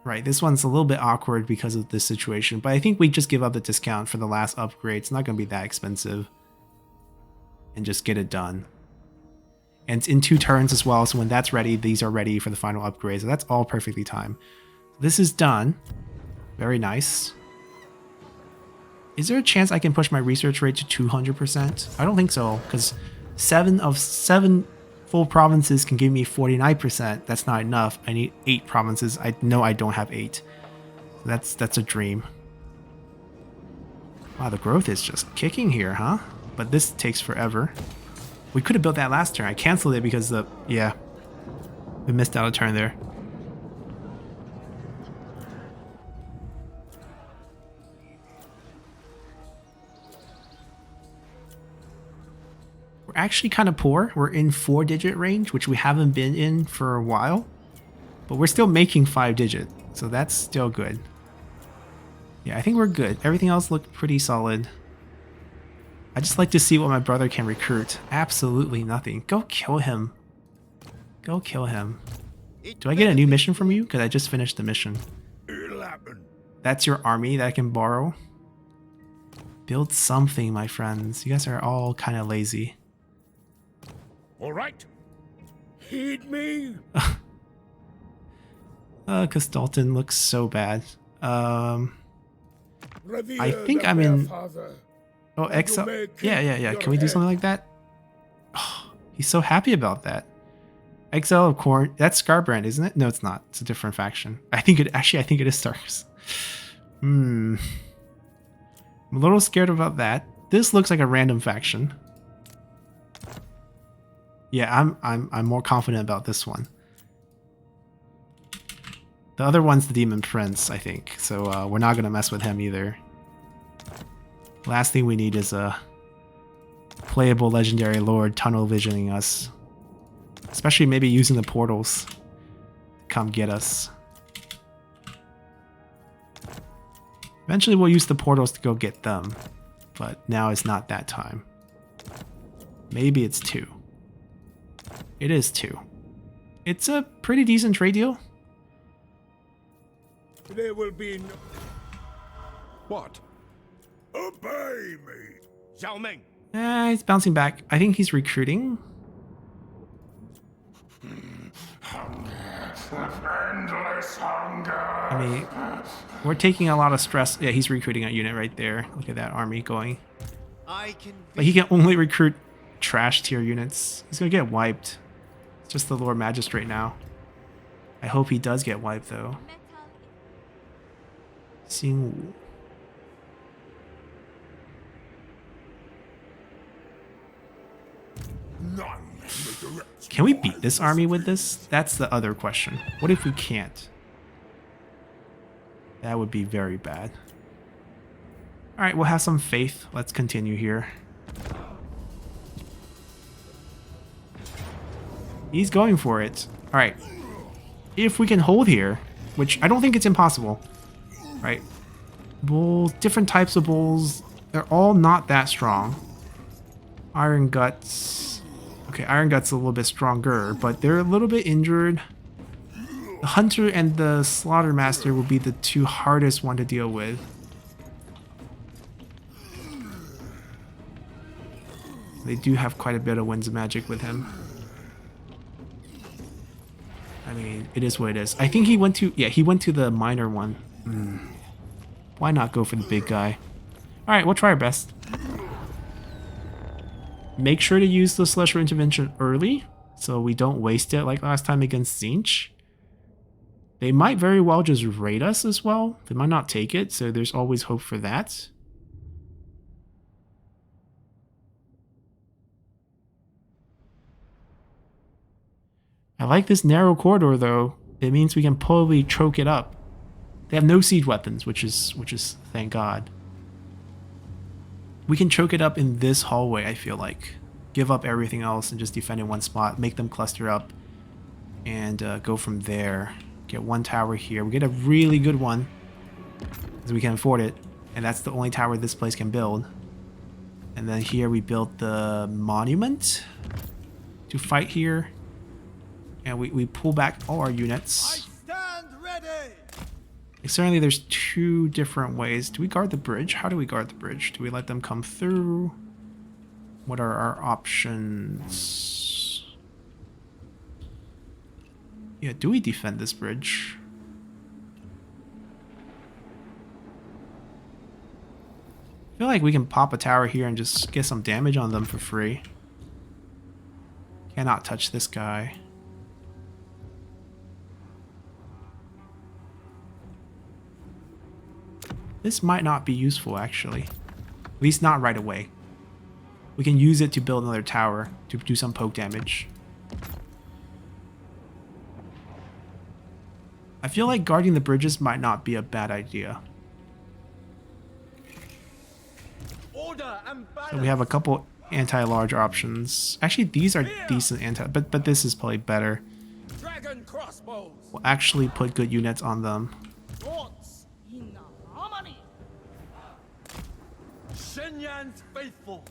Right, this one's a little bit awkward because of this situation, but I think we just give up the discount for the last upgrade. It's not going to be that expensive. And just get it done. And it's in 2 turns as well, so when that's ready, these are ready for the final upgrade. So that's all perfectly timed. This is done. Very nice. Is there a chance I can push my research rate to 200%? I don't think so, because 7 of 7 full provinces can give me 49%. That's not enough. I need 8 provinces. I know I don't have 8. That's a dream. Wow, the growth is just kicking here, huh? But this takes forever. We could have built that last turn. I canceled it because the... Yeah. We missed out a turn there. We're actually kind of poor. We're in 4-digit range, which we haven't been in for a while. But we're still making 5-digit, so that's still good. Yeah, I think we're good. Everything else looked pretty solid. I just like to see what my brother can recruit. Absolutely nothing. Go kill him. Go kill him. Do I get a new mission from you? Because I just finished the mission. It'll happen. That's your army that I can borrow? Build something, my friends. You guys are all kind of lazy. All right. Heed me. Because Dalton looks so bad. I think I'm in... Oh, exile. Yeah. Can we do something like that? Oh, he's so happy about that. Exile of Corn. That's Scarbrand, isn't it? No, it's not. It's a different faction. I think it is Stars. I'm a little scared about that. This looks like a random faction. Yeah, I'm more confident about this one. The other one's the Demon Prince, I think. So we're not gonna mess with him either. Last thing we need is a playable legendary lord tunnel visioning us. Especially maybe using the portals to come get us. Eventually we'll use the portals to go get them. But now is not that time. Maybe it's 2. It is 2. It's a pretty decent trade deal. There will be no... What? Obey me! Zhao Ming. He's bouncing back. I think he's recruiting. Endless hunger! I mean, we're taking a lot of stress. Yeah, he's recruiting a unit right there. Look at that army going. I can. But he can only recruit trash tier units. He's gonna get wiped. It's just the Lord Magistrate now. I hope he does get wiped though. Seeing. None may direct Can we beat this army with this? That's the other question. What if we can't? That would be very bad. Alright, we'll have some faith. Let's continue here. He's going for it. Alright. If we can hold here, which I don't think it's impossible. Right? Bulls, different types of bulls. They're all not that strong. Iron Guts. Okay, Iron Guts a little bit stronger, but they're a little bit injured. The Hunter and the Slaughter Master will be the two hardest one to deal with. They do have quite a bit of Winds of Magic with him. I mean, it is what it is. I think he went to... Yeah, he went to the minor one. Why not go for the big guy? Alright, we'll try our best. Make sure to use the Celestial Intervention early, so we don't waste it like last time against Tzeentch. They might very well just raid us as well. They might not take it, so there's always hope for that. I like this narrow corridor though. It means we can probably choke it up. They have no siege weapons, which is thank God. We can choke it up in this hallway, I feel like. Give up everything else and just defend in one spot. Make them cluster up. And go from there. Get one tower here. We get a really good one. Because we can afford it. And that's the only tower this place can build. And then here we built the monument. To fight here. And we pull back all our units. Stand ready! Certainly there's two different ways. Do we guard the bridge? How do we guard the bridge? Do we let them come through? What are our options? Yeah, do we defend this bridge? I feel like we can pop a tower here and just get some damage on them for free. Cannot touch this guy. This might not be useful, actually. At least not right away. We can use it to build another tower to do some poke damage. I feel like guarding the bridges might not be a bad idea. Order and So we have a couple anti-large options. Actually, these are decent anti, but this is probably better. dragon crossbows. We'll actually put good units on them. Swords in harmony. Shenyan's faithful.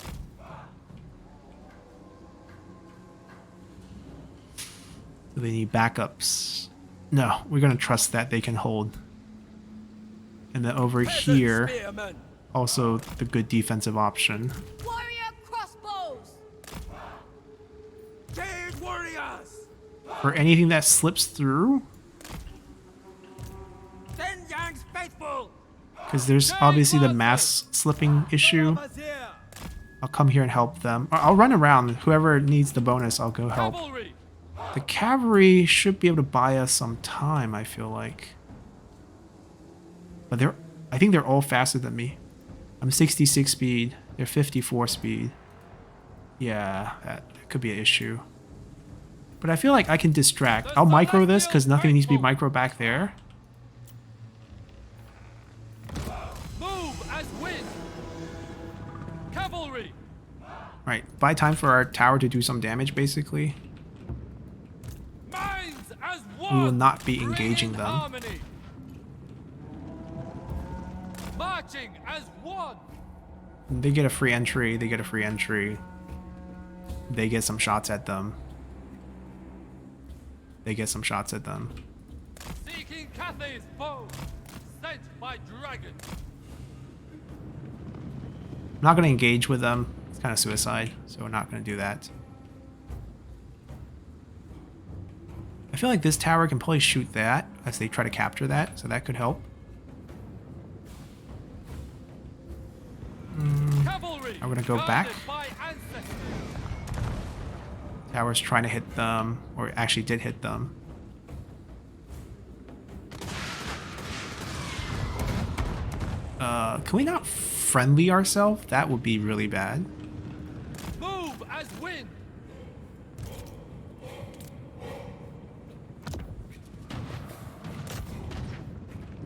Do they need backups? No, we're gonna trust that they can hold. And then over here, Spearmen. also the good defensive option. Warrior crossbows! Cave warriors. For anything that slips through, Ten Yang's faithful. because there's obviously the mass slipping issue. Vizier. I'll come here and help them. I'll run around. Whoever needs the bonus, I'll go help. Cavalry. The cavalry should be able to buy us some time, I feel like. But I think they're all faster than me. I'm 66 speed. They're 54 speed. Yeah, that could be an issue. But I feel like I can distract. I'll micro this because nothing needs to be micro back there. Move as wind. Cavalry. Right, buy time for our tower to do some damage, basically. Minds as We one. will not be engaging them. Harmony. Marching as one. They get a free entry, they get a free entry. They get some shots at them. they get some shots at them. Seeking Cathay's bow, sent by dragon. I'm not going to engage with them. It's kind of suicide, so we're not going to do that. I feel like this tower can probably shoot that as they try to capture that, so that could help. I'm going to go back. Tower's trying to hit them, or actually did hit them. Can we not friendly ourselves? That would be really bad. Move as wind.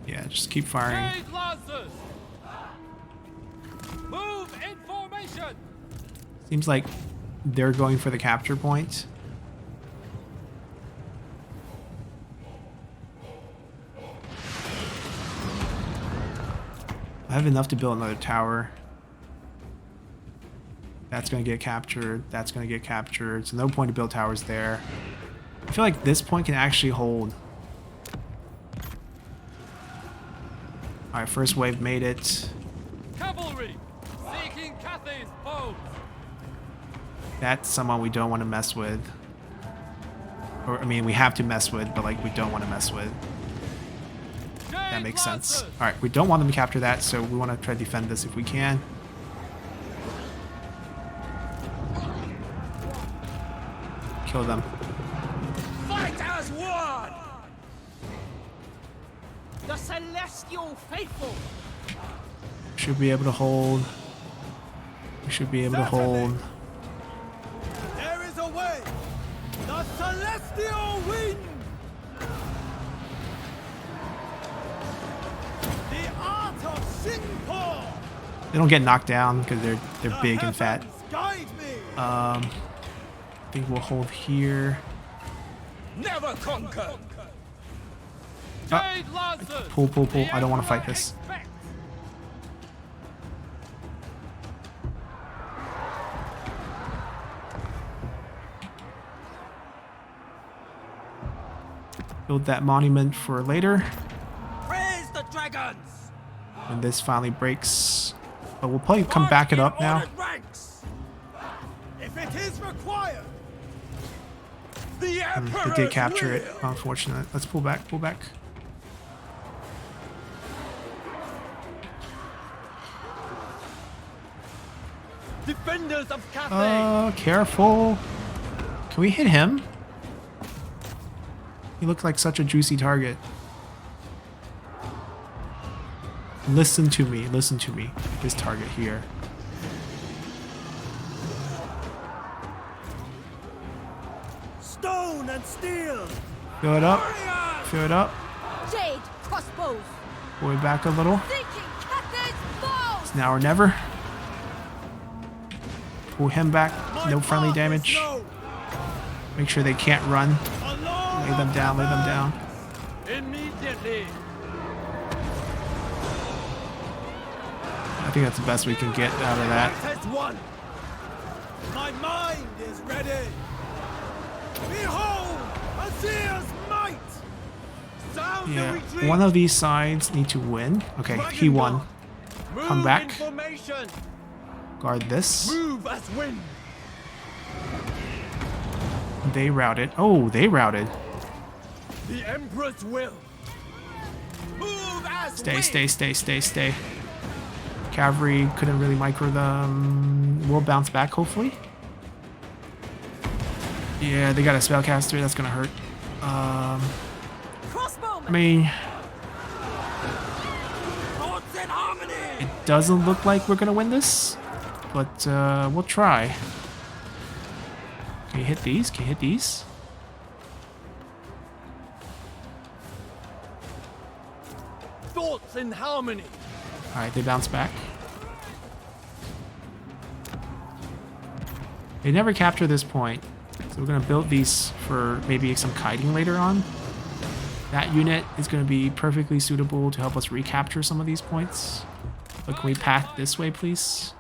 Yeah, just keep firing. Engage lancers. Move in formation. Seems like they're going for the capture point. I have enough to build another tower. That's going to get captured. That's going to get captured. So no point to build towers there. I feel like this point can actually hold. Alright, first wave made it. Cavalry seeking Cathay's bow. That's someone we don't want to mess with. Or, I mean, we have to mess with, but like we don't want to mess with. That makes sense. Alright, we don't want them to capture that, so we want to try to defend this if we can. Kill them. Fight as one. The celestial faithful. Should be able to hold. We should be able to hold. There is a way. The celestial wind. The art of Singapore. They don't get knocked down because they're big and fat. Guide me. I think we'll hold here. Never conquer. Pull, pull, pull. I don't want to fight this. Build that monument for later. Praise the dragons. When this finally breaks. But we'll probably come back it up now. If it is required. The Emperor They did capture it. Unfortunate. Let's pull back, pull back. Defenders of Cathay. Careful. Can we hit him? He looked like such a juicy target. Listen to me, listen to me. This target here. Stone and steel. Fill it up. Fill it up. Jade crossbows. Pull it back a little. Seeking Cathay's bow. It's now or never. Pull him back. No friendly damage. Make sure they can't run. Lay them down, lay them down. Immediately. I think that's the best we can get out of that. As one. My mind is ready. Behold, Ashshair's might. Sound the Yeah, retreat. one of these sides need to win. Okay, he won. Come back. Formation. Guard this. Move as wind. They routed. Oh, they routed. The Emperor's will. Move as Stay, wind. stay, stay, stay, stay. Cavalry couldn't really micro them. We'll bounce back, hopefully. Yeah, they got a spellcaster. That's gonna hurt. Crossbowman. I mean, Thoughts in harmony. it doesn't look like we're gonna win this, but we'll try. Can you hit these? Can you hit these? Thoughts in harmony. Alright, they bounce back. They never capture this point, so we're going to build these for maybe some kiting later on. That unit is going to be perfectly suitable to help us recapture some of these points. But can we path this way, please?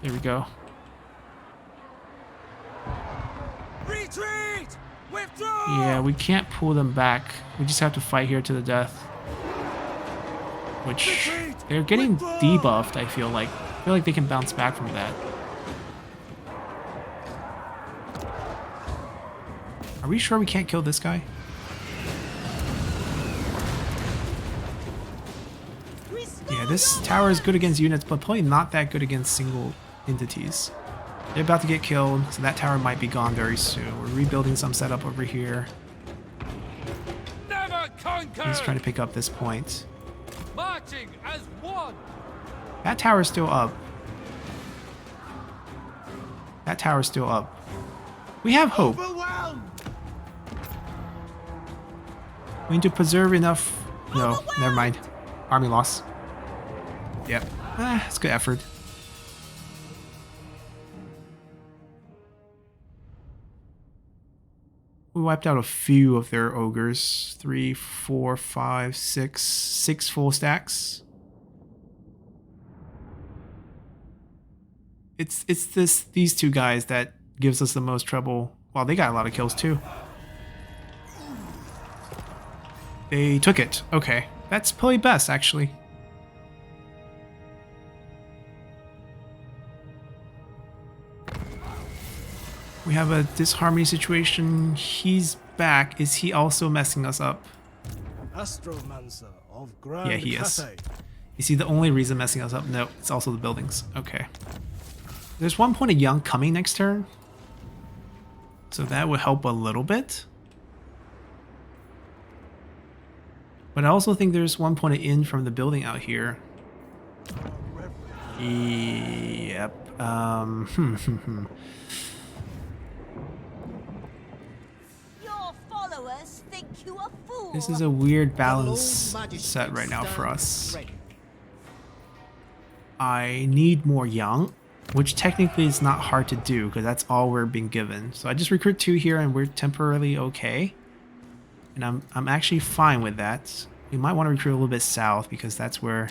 There we go. Retreat. Withdraw! Yeah, we can't pull them back. We just have to fight here to the death. Which, they're getting debuffed, I feel like. I feel like they can bounce back from that. Are we sure we can't kill this guy? Yeah, this tower is good against units, but probably not that good against single entities. They're about to get killed, so that tower might be gone very soon. We're rebuilding some setup over here. Never conquer! He's trying to pick up this point. Marching as one! That tower's still up. That tower's still up. We have hope. Overwhelmed! We need to preserve enough... No, never mind. Army loss. Yep. It's good effort. We wiped out a few of their ogres. 3, 4, 5, 6. 6 full stacks. It's these two guys that gives us the most trouble. Well, they got a lot of kills too. They took it. Okay. That's probably best, actually. We have a disharmony situation. He's back. Is he also messing us up? Astromancer of Grand Yeah, he is. Khazag. Is he the only reason messing us up? No, it's also the buildings. Okay. There's 1 point of Young coming next turn. So that would help a little bit. But I also think there's 1 point of In from the building out here. Yep. Your followers think you a fool. This is a weird balance set right now for us. I need more Young, which technically is not hard to do because that's all we're being given. So I just recruit 2 here and we're temporarily okay. And I'm actually fine with that. We might want to recruit a little bit south because that's where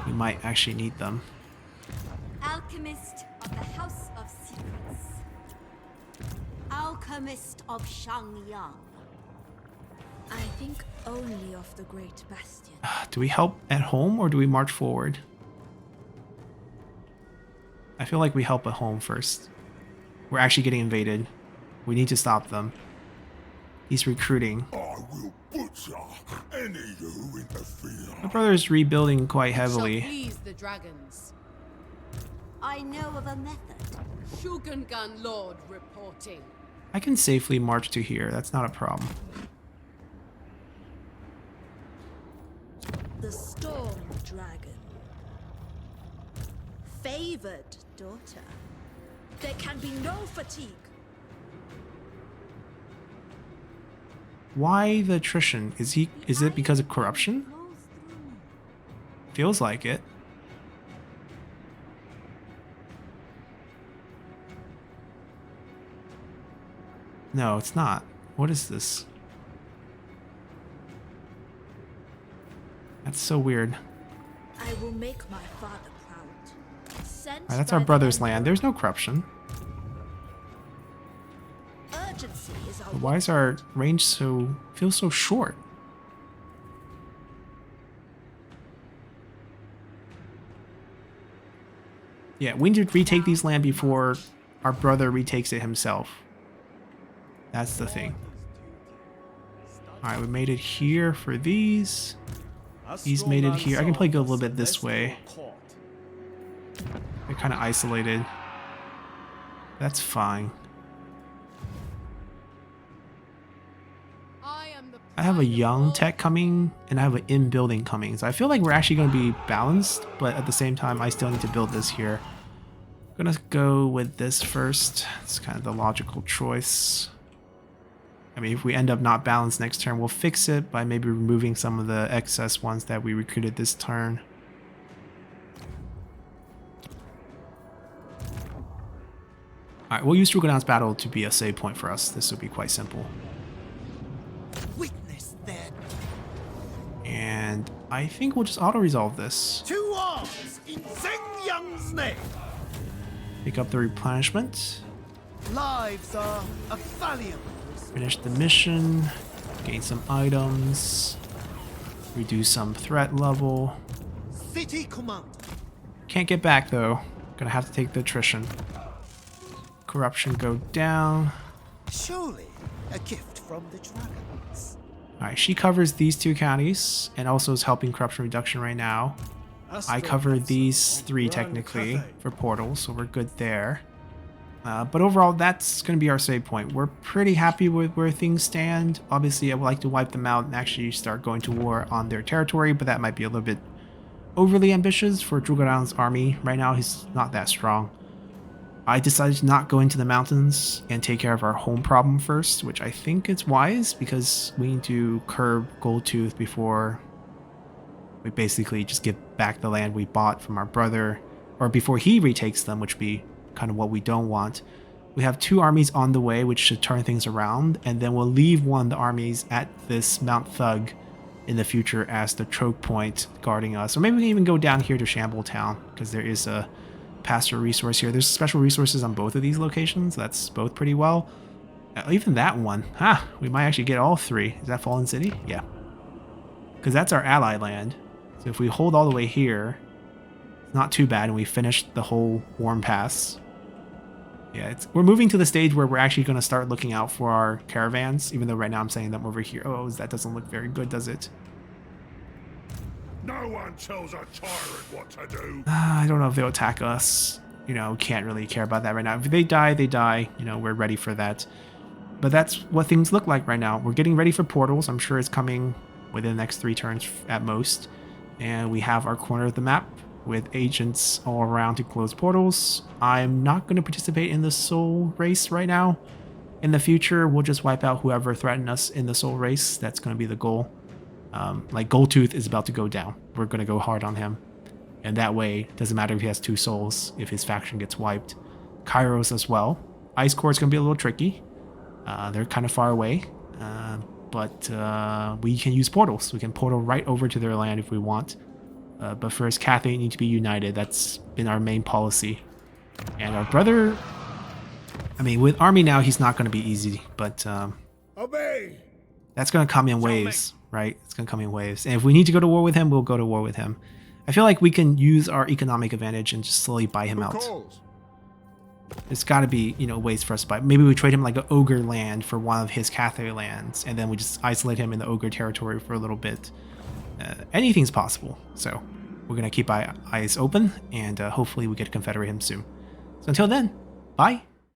we might actually need them. Alchemist of the House of Secrets. Alchemist of Shangyang. I think only of the Great Bastion. Do we help at home or do we march forward? I feel like we help at home first. We're actually getting invaded. We need to stop them. He's recruiting. I will butcher any who interfere. My brother is rebuilding quite Shall heavily. please the dragons. I know of a method. Shugengan Lord reporting. I can safely march to here. That's not a problem. The Storm Dragon. Favored daughter. There can be no fatigue. Why the attrition? Is it because of corruption? Feels like it. No, it's not. What is this? That's so weird. I will make my father proud. Sent Alright, that's by our the brother's Emperor. land. There's no corruption. Urgency is our But why is our range feels so short? Yeah, we need to retake these land before our brother retakes it himself. That's the thing. Alright, we made it here for these. He's made it here. I can probably go a little bit this way. They're kind of isolated. That's fine. I have a young tech coming, and I have an in-building coming. So I feel like we're actually going to be balanced, but at the same time, I still need to build this here. I'm going to go with this first. It's kind of the logical choice. I mean, if we end up not balanced next turn, we'll fix it by maybe removing some of the excess ones that we recruited this turn. Alright, we'll use Rugonon's Battle to be a save point for us. This will be quite simple. Witness then. And I think we'll just auto-resolve this. To arms in Zheng Yang's name! Pick up the replenishment. Lives are a valuable. Finish the mission, gain some items, reduce some threat level. City commander. Can't get back though. Gonna have to take the attrition. Corruption go down. Surely a gift from the dragons. Alright, she covers these 2 counties and also is helping corruption reduction right now. I cover these 3 technically for portals, so we're good there. But overall, that's going to be our save point. We're pretty happy with where things stand. Obviously, I would like to wipe them out and actually start going to war on their territory, but that might be a little bit overly ambitious for Zhuge army. Right now, he's not that strong. I decided to not go into the mountains and take care of our home problem first, which I think is wise because we need to curb Goldtooth before we basically just give back the land we bought from our brother, or before he retakes them, which would be kind of what we don't want. We have 2 armies on the way, which should turn things around, and then we'll leave one of the armies at this Mount Thug in the future as the choke point guarding us. Or maybe we can even go down here to Shamble Town, because there is a pasture resource here. There's special resources on both of these locations. That's both pretty well. Even that one. We might actually get all 3. Is that Fallen City? Yeah. Because that's our ally land. So if we hold all the way here, it's not too bad, and we finish the whole Warm Pass. Yeah, we're moving to the stage where we're actually going to start looking out for our caravans, even though right now I'm saying them over here. Oh, that doesn't look very good, does it? No one tells a tyrant what to do. I don't know if they'll attack us. You know, can't really care about that right now. If they die, they die. You know, we're ready for that. But that's what things look like right now. We're getting ready for portals. I'm sure it's coming within the next 3 turns at most. And we have our corner of the map with agents all around to close portals. I'm not going to participate in the soul race right now. In the future, we'll just wipe out whoever threatened us in the soul race. That's going to be the goal. Like Goldtooth is about to go down. We're going to go hard on him. And that way, it doesn't matter if he has 2 souls, if his faction gets wiped. Kairos as well. Ice Core is going to be a little tricky. They're kind of far away. But we can use portals. We can portal right over to their land if we want. But first, Cathay need to be united. That's been our main policy. And our brother... I mean, with army now, he's not going to be easy. But Obey. That's going to come in waves, right? It's going to come in waves. And if we need to go to war with him, we'll go to war with him. I feel like we can use our economic advantage and just slowly buy him out. There's got to be, you know, ways for us to buy. Maybe we trade him like an ogre land for one of his Cathay lands, and then we just isolate him in the ogre territory for a little bit. Anything's possible. So we're going to keep our eyes open, and hopefully we get to confederate him soon. So until then, bye.